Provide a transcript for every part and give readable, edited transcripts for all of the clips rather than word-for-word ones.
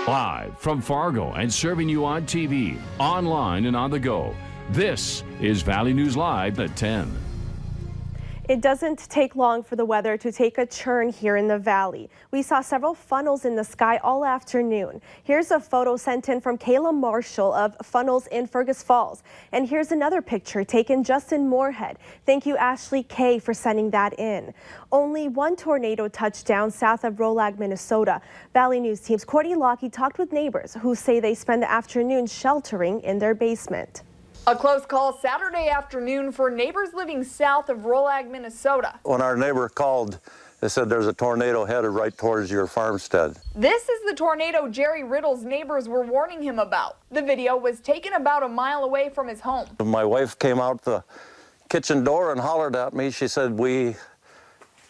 Live from Fargo and serving you on TV, online, and on the go. This is Valley News Live at 10. It doesn't take long for the weather to take a turn here in the valley. We saw several funnels in the sky all afternoon. Here's a photo sent in from Kayla Marshall of funnels in Fergus Falls. And here's another picture taken just in Moorhead. Thank you, Ashley Kay, for sending that in. Only one tornado touched down south of Rolag, Minnesota. Valley News Team's Courtney Lockie talked with neighbors who say they spend the afternoon sheltering in their basement. A close call Saturday afternoon for neighbors living south of Rolag, Minnesota. When our neighbor called, they said there's a tornado headed right towards your farmstead. This is the tornado Jerry Riddle's neighbors were warning him about. The video was taken about a mile away from his home. My wife came out the kitchen door and hollered at me. She said, "We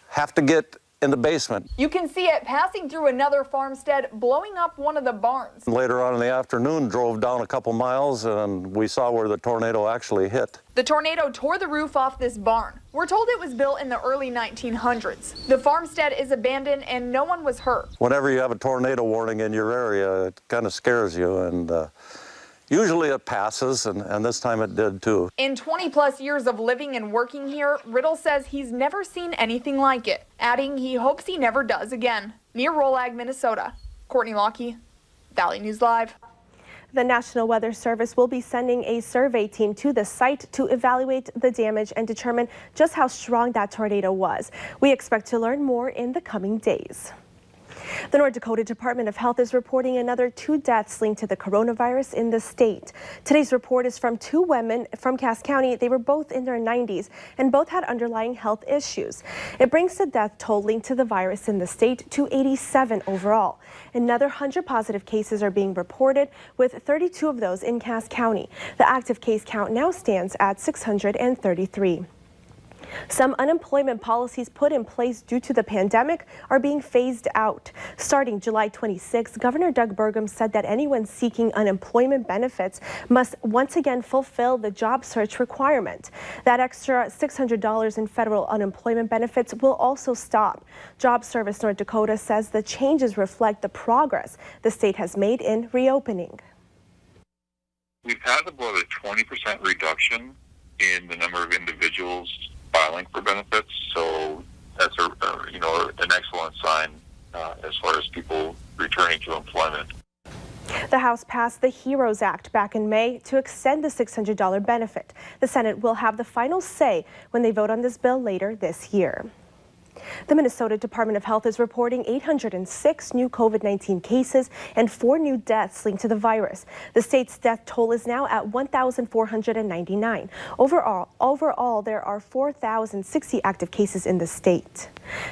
have to get in the basement." You can see it passing through another farmstead, blowing up one of the barns. Later on in the afternoon, drove down a couple miles and we saw where the tornado actually hit. The tornado tore the roof off this barn. We're told it was built in the early 1900s. The farmstead is abandoned and no one was hurt. Whenever you have a tornado warning in your area, it kind of scares you, and usually it passes, and this time it did too. In 20 plus years of living and working here, Riddle says he's never seen anything like it, adding he hopes he never does again. Near Rolag, Minnesota, Courtney Lockie, Valley News Live. The National Weather Service will be sending a survey team to the site to evaluate the damage and determine just how strong that tornado was. We expect to learn more in the coming days. The North Dakota Department of Health is reporting another 2 deaths linked to the coronavirus in the state. Today's report is from 2 women from Cass County. They were both in their 90s and both had underlying health issues. It brings the death toll linked to the virus in the state to 87 overall. Another 100 positive cases are being reported, with 32 of those in Cass County. The active case count now stands at 633. Some unemployment policies put in place due to the pandemic are being phased out. Starting July 26, Governor Doug Burgum said that anyone seeking unemployment benefits must once again fulfill the job search requirement. That extra $600 in federal unemployment benefits will also stop. Job Service North Dakota says the changes reflect the progress the state has made in reopening. We've had about a 20% reduction in the number of individuals filing for benefits, so that's an excellent sign as far as people returning to employment. The House passed the HEROES Act back in May to extend the $600 benefit. The Senate will have the final say when they vote on this bill later this year. The Minnesota Department of Health is reporting 806 new COVID-19 cases and 4 new deaths linked to the virus. The state's death toll is now at 1,499. Overall, there are 4,060 active cases in the state.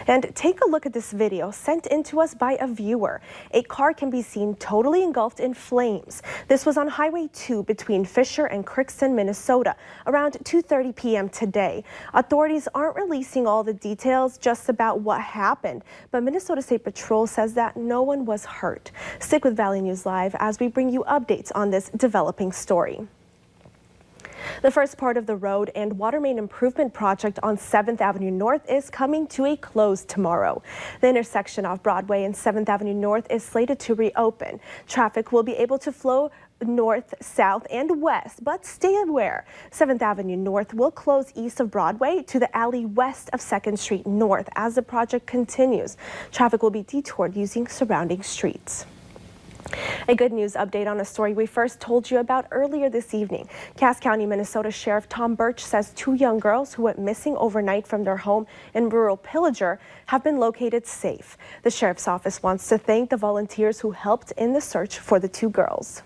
And take a look at this video sent in to us by a viewer. A car can be seen totally engulfed in flames. This was on Highway 2 between Fisher and Crookston, Minnesota, around 2:30 p.m. today. Authorities aren't releasing all the details just about what happened, but Minnesota State Patrol says that no one was hurt. Stick with Valley News Live as we bring you updates on this developing story. The first part of the road and water main improvement project on 7th Avenue North is coming to a close tomorrow. The intersection of Broadway and 7th Avenue North is slated to reopen. Traffic will be able to flow north, south, and west, but stay aware. 7th Avenue North will close east of Broadway to the alley west of 2nd Street North as the project continues. Traffic will be detoured using surrounding streets. A good news update on a story we first told you about earlier this evening. Cass County, Minnesota Sheriff Tom Birch says 2 young girls who went missing overnight from their home in rural Pillager have been located safe. The sheriff's office wants to thank the volunteers who helped in the search for the 2 girls.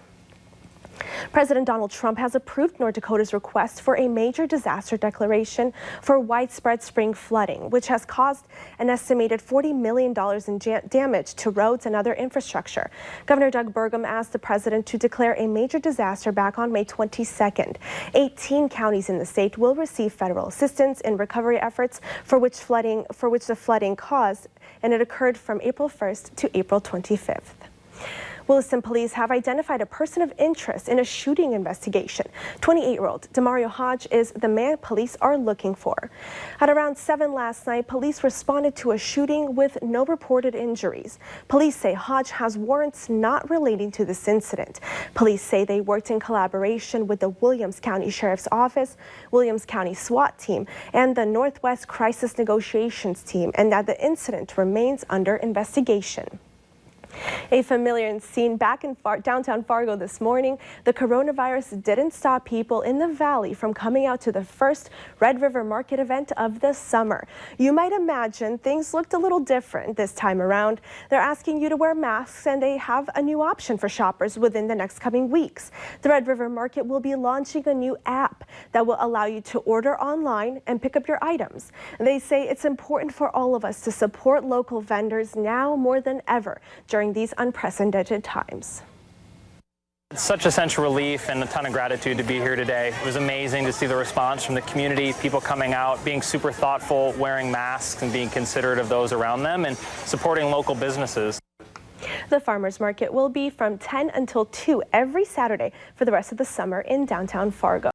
President Donald Trump has approved North Dakota's request for a major disaster declaration for widespread spring flooding, which has caused an estimated $40 million in damage to roads and other infrastructure. Governor Doug Burgum asked the president to declare a major disaster back on May 22nd. 18 counties in the state will receive federal assistance in recovery efforts for which the flooding caused, and it occurred from April 1st to April 25th. Williston police have identified a person of interest in a shooting investigation. 28-year-old Demario Hodge is the man police are looking for. At around 7 last night, police responded to a shooting with no reported injuries. Police say Hodge has warrants not relating to this incident. Police say they worked in collaboration with the Williams County Sheriff's Office, Williams County SWAT team, and the Northwest Crisis Negotiations team, and that the incident remains under investigation. A familiar scene back in downtown Fargo this morning. The coronavirus didn't stop people in the valley from coming out to the first Red River Market event of the summer. You might imagine things looked a little different this time around. They're asking you to wear masks, and they have a new option for shoppers within the next coming weeks. The Red River Market will be launching a new app that will allow you to order online and pick up your items. They say it's important for all of us to support local vendors now more than ever during these unprecedented times. It's such a sense of relief and a ton of gratitude to be here today. It was amazing to see the response from the community, people coming out, being super thoughtful, wearing masks and being considerate of those around them and supporting local businesses. The farmers market will be from 10 until 2 every Saturday for the rest of the summer in downtown Fargo.